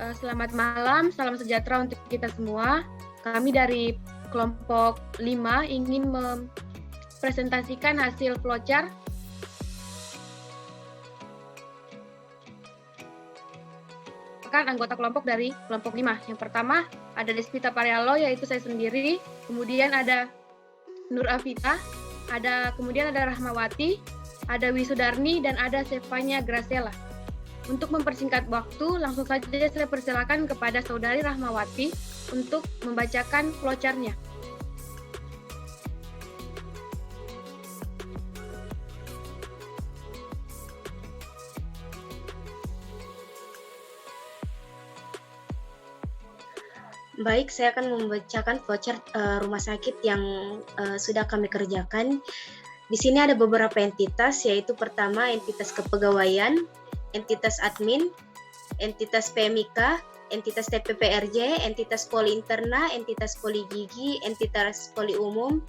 Selamat malam, salam sejahtera untuk kita semua. Kami dari kelompok 5 ingin mempresentasikan hasil flowchart anggota kelompok dari kelompok 5. Yang pertama ada Despita Parialo, yaitu saya sendiri. Kemudian ada Nur Afita, kemudian ada Rahmawati, ada Wisudarni, dan ada Stefania Graciela. Untuk mempersingkat waktu, langsung saja saya persilakan kepada Saudari Rahmawati untuk membacakan flowchart-nya. Baik, saya akan membacakan flowchart rumah sakit yang sudah kami kerjakan. Di sini ada beberapa entitas, yaitu pertama entitas kepegawaian, entitas admin, entitas PMIK, entitas TPPRJ, entitas poli interna, entitas poli gigi, entitas poli umum,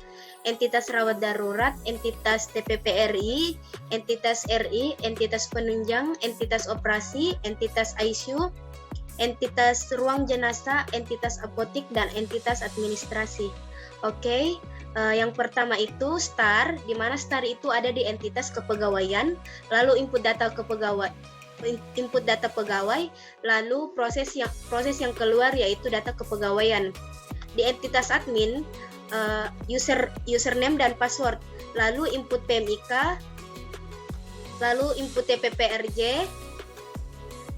entitas rawat darurat, entitas TPPRI, entitas RI, entitas penunjang, entitas operasi, entitas ICU, entitas ruang jenazah, entitas apotik, dan entitas administrasi. Oke, yang pertama itu STAR, di mana STAR itu ada di entitas kepegawaian, lalu input data pegawai, lalu proses yang keluar yaitu data kepegawaian. Di entitas admin, username dan password, lalu input PMIK, lalu input TPPRJ,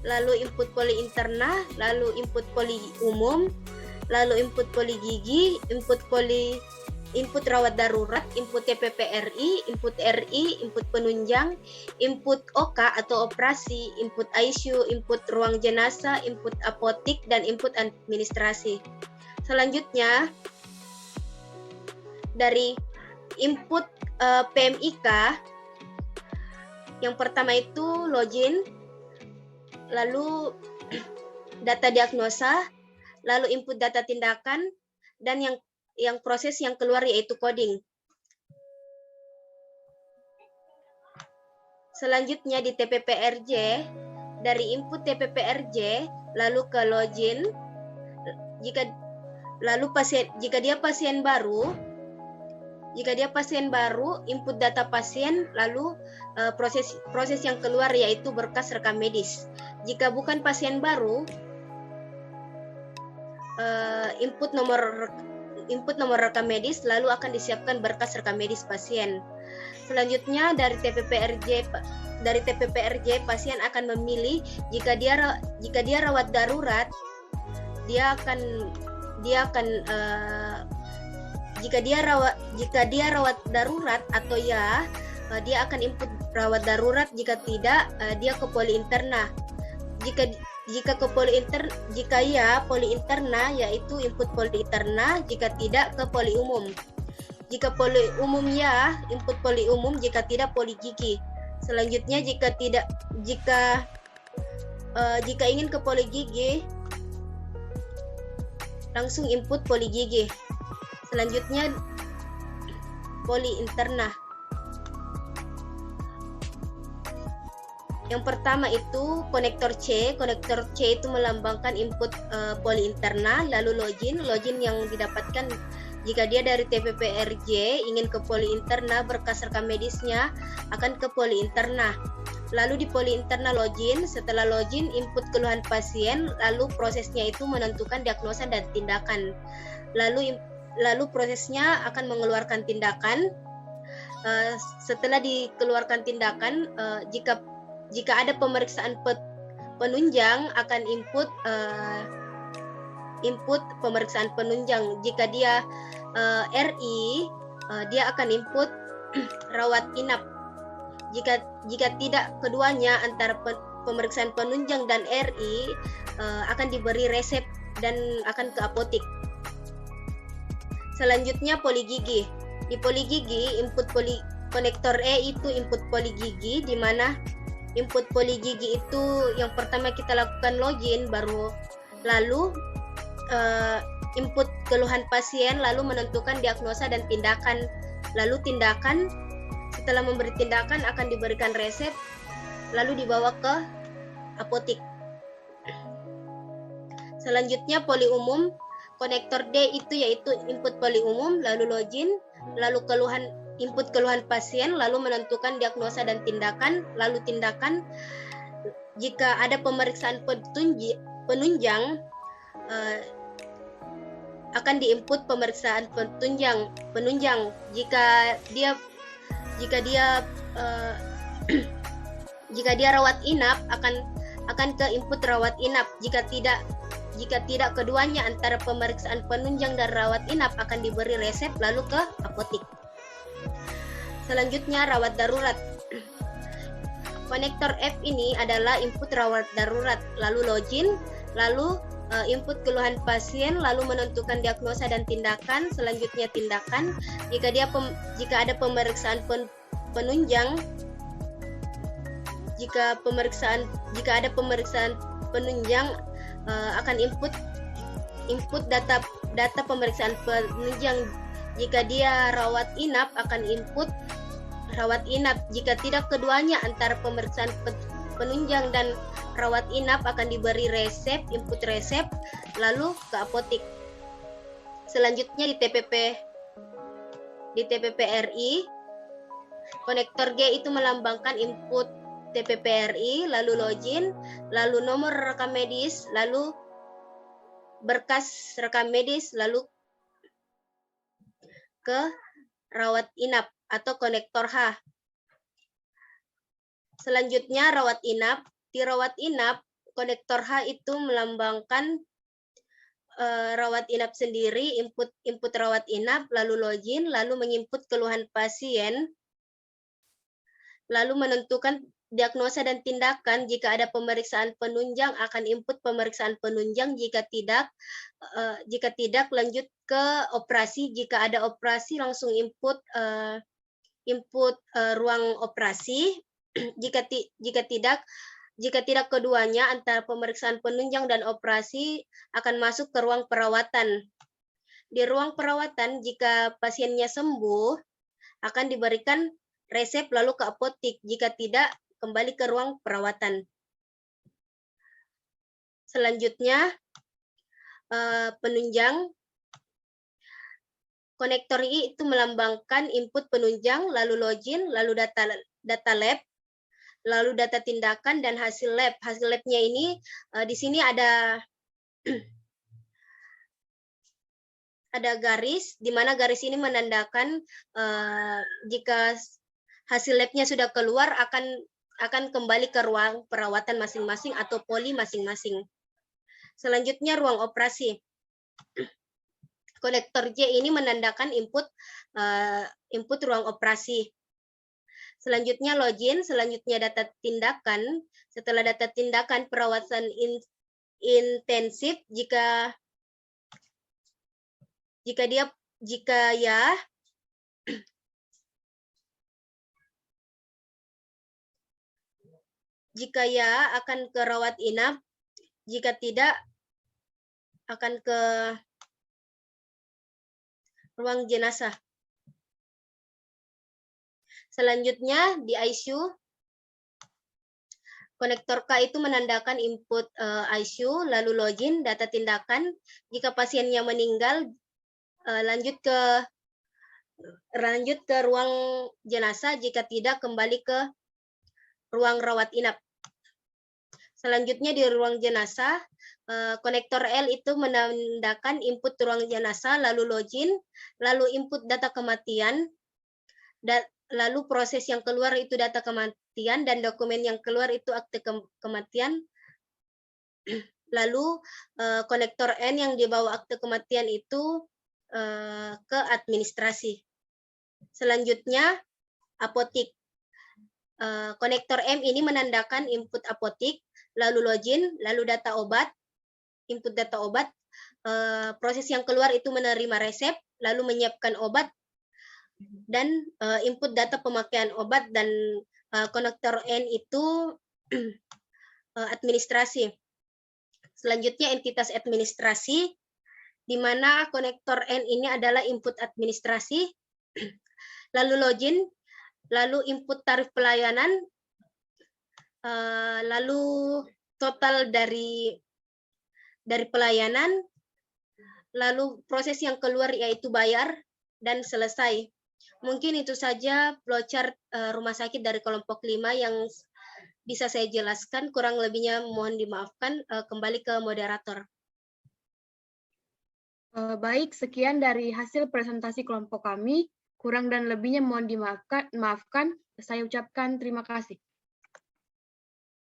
lalu input poli interna, lalu input poli umum, lalu input poli gigi, input rawat darurat, input TPPRI, input RI, input penunjang, input OK atau operasi, input ICU, input ruang jenazah, input apotik, dan input administrasi. Selanjutnya, dari input PMIK, yang pertama itu login, lalu data diagnosa, lalu input data tindakan, dan yang proses yang keluar yaitu coding. Selanjutnya di TPPRJ, dari input TPPRJ lalu ke login, jika dia pasien baru, input data pasien, lalu proses yang keluar yaitu berkas rekam medis. Jika bukan pasien baru, input nomor rekam medis, lalu akan disiapkan berkas rekam medis pasien. Selanjutnya dari TPPRJ pasien akan memilih jika dia rawat darurat, jika dia rawat darurat atau ya, dia akan input rawat darurat. Jika tidak, dia ke poli interna. Jika poli interna, yaitu input poli interna. Jika tidak, ke poli umum. Jika poli umum ya, input poli umum. Jika tidak, poli gigi. Selanjutnya jika ingin ke poli gigi, langsung input poli gigi. Selanjutnya poli interna. Yang pertama itu konektor C. Konektor C itu melambangkan input poli interna, lalu login yang didapatkan jika dia dari TPPRJ ingin ke poli interna, berkas rekam medisnya akan ke poli interna. Lalu di poli interna login, setelah login input keluhan pasien, lalu prosesnya itu menentukan diagnosa dan tindakan. Lalu prosesnya akan mengeluarkan tindakan. Setelah dikeluarkan tindakan, jika ada pemeriksaan penunjang akan input pemeriksaan penunjang. Jika dia RI, dia akan input rawat inap. Jika tidak keduanya, antara pemeriksaan penunjang dan RI, akan diberi resep dan akan ke apotik. Selanjutnya poli gigi. Di poli gigi, input konektor E itu input poli gigi, di mana input poli gigi itu yang pertama kita lakukan login, lalu input keluhan pasien, lalu menentukan diagnosa dan tindakan. Lalu tindakan, setelah memberi tindakan akan diberikan resep, lalu dibawa ke apotik. Selanjutnya poli umum. Konektor D itu yaitu input poli umum, lalu login, lalu input keluhan pasien, lalu menentukan diagnosa dan tindakan, lalu tindakan. Jika ada pemeriksaan penunjang, akan diinput pemeriksaan penunjang. Jika dia rawat inap, akan ke input rawat inap. Jika tidak keduanya antara pemeriksaan penunjang dan rawat inap akan diberi resep lalu ke apotik. Selanjutnya rawat darurat. Konektor F ini adalah input rawat darurat, lalu login, lalu input keluhan pasien, lalu menentukan diagnosa dan tindakan. Selanjutnya tindakan. Jika ada pemeriksaan penunjang, jika ada pemeriksaan penunjang, akan input data pemeriksaan penunjang. Jika dia rawat inap, akan input rawat inap. Jika tidak keduanya antara pemeriksaan penunjang dan rawat inap akan diberi resep, input resep, lalu ke apotik. Selanjutnya di TPP RI, konektor G itu melambangkan input TPP RI, lalu login, lalu nomor rekam medis, lalu berkas rekam medis, lalu ke rawat inap atau konektor H. Selanjutnya rawat inap. Di rawat inap, konektor H itu melambangkan rawat inap sendiri, input rawat inap, lalu login, lalu menginput keluhan pasien, lalu menentukan diagnosa dan tindakan. Jika ada pemeriksaan penunjang akan input pemeriksaan penunjang, jika tidak lanjut ke operasi. Jika ada operasi langsung input ruang operasi. Jika tidak keduanya antara pemeriksaan penunjang dan operasi akan masuk ke ruang perawatan. Di ruang perawatan jika pasiennya sembuh akan diberikan resep lalu ke apotik. Jika tidak, kembali ke ruang perawatan. Selanjutnya penunjang. Konektor I itu melambangkan input penunjang, lalu login, lalu data lab, lalu data tindakan dan hasil lab. Hasil labnya ini di sini ada garis, di mana garis ini menandakan jika hasil labnya sudah keluar akan kembali ke ruang perawatan masing-masing atau poli masing-masing. Selanjutnya ruang operasi. Konektor J ini menandakan input ruang operasi. Selanjutnya login, selanjutnya data tindakan. Setelah data tindakan perawatan intensif, jika ya akan ke rawat inap, jika tidak akan ke ruang jenazah. Selanjutnya di ICU, konektor K itu menandakan input ICU, lalu login, data tindakan. Jika pasiennya meninggal, lanjut ke ruang jenazah. Jika tidak, kembali ke ruang rawat inap. Selanjutnya di ruang jenazah, konektor L itu menandakan input ruang jenazah, lalu login, lalu input data kematian, lalu proses yang keluar itu data kematian, dan dokumen yang keluar itu akte kematian. Lalu konektor N yang dibawa akte kematian itu ke administrasi. Selanjutnya apotik. Konektor M ini menandakan input apotik, lalu login, lalu data obat, input data obat. Proses yang keluar itu menerima resep, lalu menyiapkan obat, dan input data pemakaian obat. Dan konektor N itu administrasi. Selanjutnya entitas administrasi, di mana konektor N ini adalah input administrasi, lalu login, lalu input tarif pelayanan, lalu total dari dari pelayanan, lalu proses yang keluar yaitu bayar, dan selesai. Mungkin itu saja flowchart rumah sakit dari kelompok 5 yang bisa saya jelaskan, kurang lebihnya mohon dimaafkan, kembali ke moderator. Baik, sekian dari hasil presentasi kelompok kami. Kurang dan lebihnya mohon dimaafkan. Saya ucapkan terima kasih.